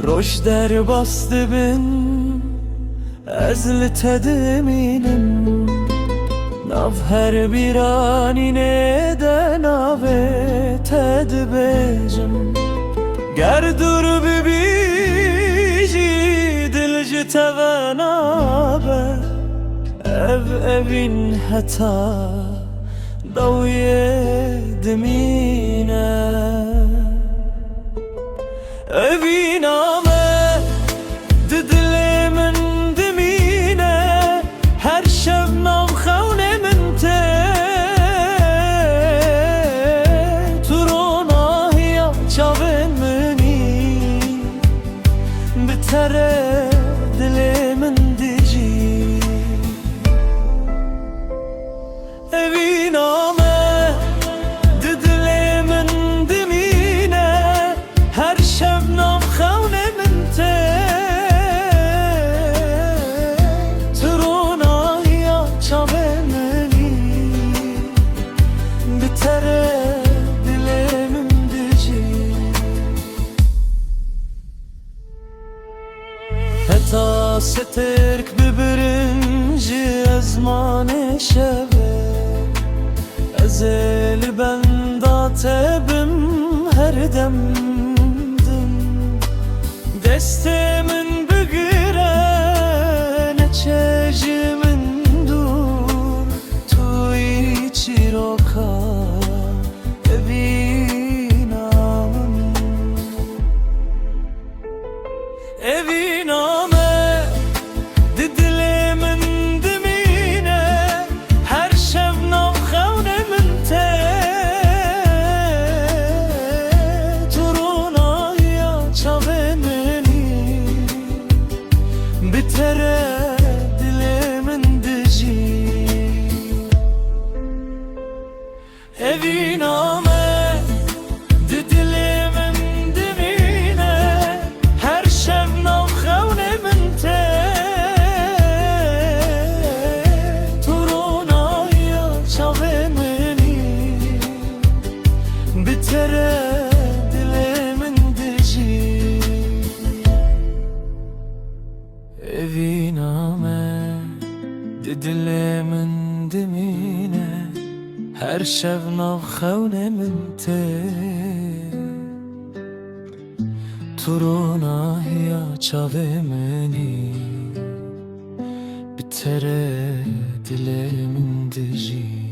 روش در bastı bin ezli tediminim Nav her bir anine de nave tedbecim Gerdur bibiji dilci tevenabe Ev evin heta daviye dimine Eviname didilimin dimine Her şevnav xevnemin te Turona hiya çavin mini Bitere dilimin dici Eviname didilimin dimine Her şevnav xevnemin te Turona hiya çavin mini Bitere dilimin dici Heta seterk bibirinci ezmane şeve Ezeli benda tebim her demdim Destemin bigire neçecimin dur Tu içiroka evinamın Eviname didilimin dimine Her şevnav xevnemin te Turuna hiya çavin mini Bitere dilimin dici Eviname didilimin dimine Her şevnav xevnemin te Turuna hiya çavin mini Bitere dilimin dici Eviname didilimin dimine Her şevnav xevnemin te Turuna hiya çavin mini Bitere dilimin dici